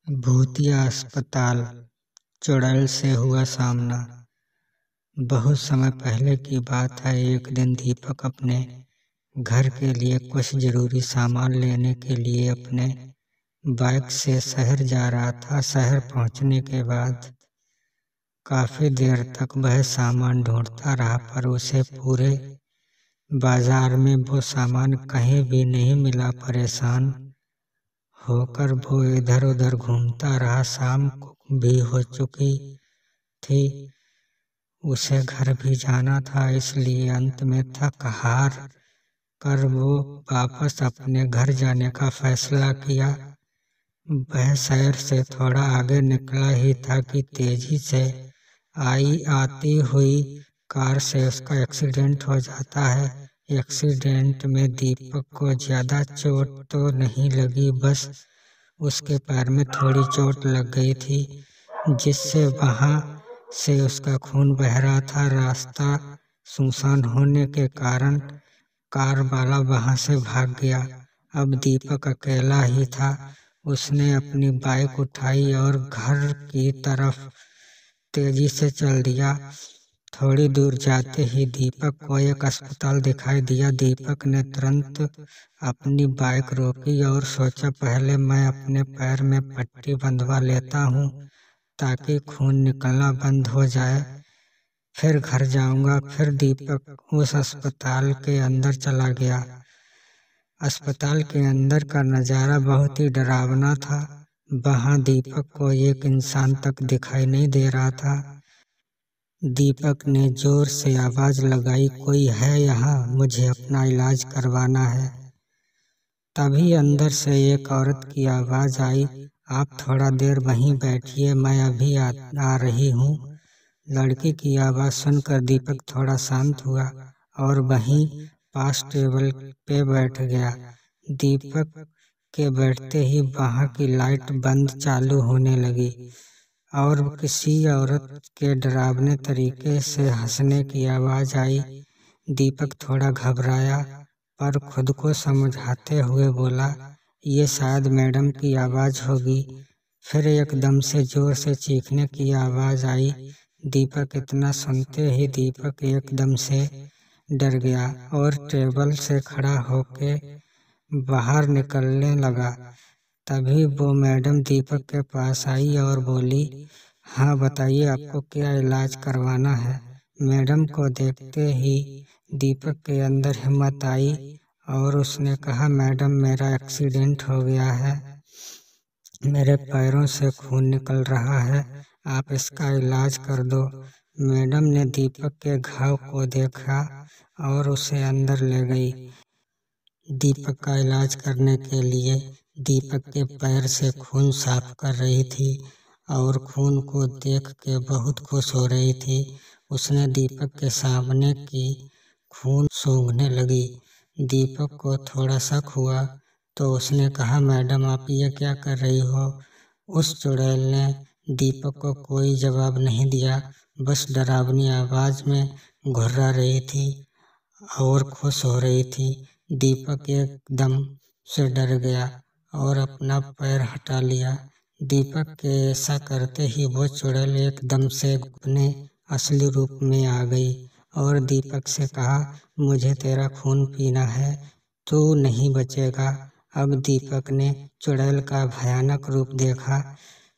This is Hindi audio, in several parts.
भूतिया अस्पताल चुड़ैल से हुआ सामना। बहुत समय पहले की बात है। एक दिन दीपक अपने घर के लिए कुछ जरूरी सामान लेने के लिए अपने बाइक से शहर जा रहा था। शहर पहुंचने के बाद काफी देर तक वह सामान ढूंढता रहा, पर उसे पूरे बाजार में वो सामान कहीं भी नहीं मिला। परेशान होकर वो इधर उधर घूमता रहा। शाम भी हो चुकी थी, उसे घर भी जाना था, इसलिए अंत में थक हार कर वो वापस अपने घर जाने का फैसला किया। वह शहर से थोड़ा आगे निकला ही था कि तेजी से आती हुई कार से उसका एक्सीडेंट हो जाता है। एक्सीडेंट में दीपक को ज्यादा चोट तो नहीं लगी, बस उसके पैर में थोड़ी चोट लग गई थी, जिससे वहां से उसका खून बह रहा था। रास्ता सुनसान होने के कारण कार वाला वहां से भाग गया। अब दीपक अकेला ही था। उसने अपनी बाइक उठाई और घर की तरफ तेजी से चल दिया। थोड़ी दूर जाते ही दीपक को एक अस्पताल दिखाई दिया। दीपक ने तुरंत अपनी बाइक रोकी और सोचा, पहले मैं अपने पैर में पट्टी बंधवा लेता हूँ ताकि खून निकलना बंद हो जाए, फिर घर जाऊंगा। फिर दीपक उस अस्पताल के अंदर चला गया। अस्पताल के अंदर का नजारा बहुत ही डरावना था। वहां दीपक को एक इंसान तक दिखाई नहीं दे रहा था। दीपक ने जोर से आवाज लगाई, कोई है यहाँ? मुझे अपना इलाज करवाना है। तभी अंदर से एक औरत की आवाज आई, आप थोड़ा देर वहीं बैठिए, मैं अभी आ रही हूँ। लड़की की आवाज सुनकर दीपक थोड़ा शांत हुआ और वहीं पास टेबल पे बैठ गया। दीपक के बैठते ही वहां की लाइट बंद चालू होने लगी और किसी औरत के डरावने तरीके से हंसने की आवाज आई। दीपक थोड़ा घबराया, पर खुद को समझाते हुए बोला, ये शायद मैडम की आवाज होगी। फिर एकदम से जोर से चीखने की आवाज आई। दीपक इतना सुनते ही दीपक एकदम से डर गया और टेबल से खड़ा होके बाहर निकलने लगा। तभी वो मैडम दीपक के पास आई और बोली, हाँ बताइए, आपको क्या इलाज करवाना है? मैडम को देखते ही दीपक के अंदर हिम्मत आई और उसने कहा, मैडम मेरा एक्सीडेंट हो गया है, मेरे पैरों से खून निकल रहा है, आप इसका इलाज कर दो। मैडम ने दीपक के घाव को देखा और उसे अंदर ले गई। दीपक का इलाज करने के लिए दीपक के पैर से खून साफ कर रही थी और खून को देख के बहुत खुश हो रही थी। उसने दीपक के सामने की खून सूंघने लगी। दीपक को थोड़ा शक हुआ तो उसने कहा, मैडम आप ये क्या कर रही हो? उस चुड़ैल ने दीपक को कोई जवाब नहीं दिया, बस डरावनी आवाज में घुर्रा रही थी और खुश हो रही थी। दीपक एकदम से डर गया और अपना पैर हटा लिया। दीपक के ऐसा करते ही वो चुड़ैल एकदम से अपने असली रूप में आ गई और दीपक से कहा, मुझे तेरा खून पीना है, तू नहीं बचेगा। अब दीपक ने चुड़ैल का भयानक रूप देखा।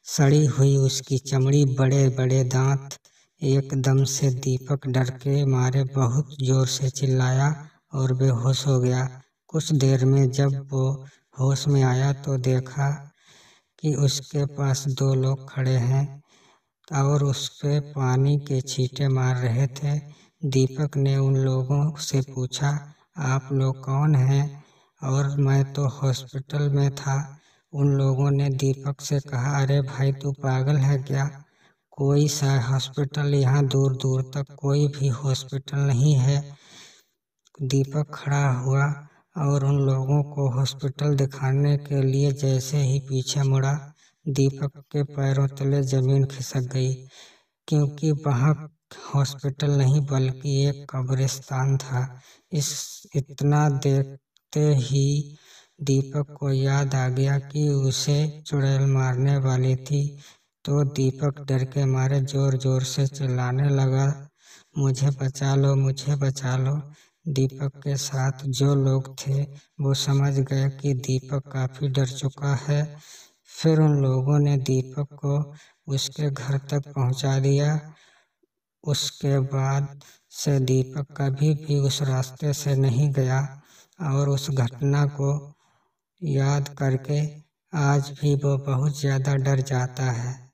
सड़ी हुई उसकी चमड़ी, बड़े बड़े दांत। एकदम से दीपक डर के मारे बहुत जोर से चिल्लाया और बेहोश हो गया। कुछ देर में जब वो होश में आया तो देखा कि उसके पास दो लोग खड़े हैं और उस पे पानी के छींटे मार रहे थे। दीपक ने उन लोगों से पूछा, आप लोग कौन हैं? और मैं तो हॉस्पिटल में था। उन लोगों ने दीपक से कहा, अरे भाई तू पागल है क्या? कोई सा हॉस्पिटल, यहाँ दूर दूर तक कोई भी हॉस्पिटल नहीं है। दीपक खड़ा हुआ और उन लोगों को हॉस्पिटल दिखाने के लिए जैसे ही पीछे मुड़ा, दीपक के पैरों तले जमीन खिसक गई, क्योंकि वहां हॉस्पिटल नहीं बल्कि एक कब्रिस्तान था। इतना देखते ही दीपक को याद आ गया कि उसे चुड़ैल मारने वाली थी, तो दीपक डर के मारे जोर जोर से चिल्लाने लगा, मुझे बचा लो, मुझे बचा लो। दीपक के साथ जो लोग थे वो समझ गए कि दीपक काफी डर चुका है। फिर उन लोगों ने दीपक को उसके घर तक पहुंचा दिया। उसके बाद से दीपक कभी भी उस रास्ते से नहीं गया और उस घटना को याद करके आज भी वो बहुत ज्यादा डर जाता है।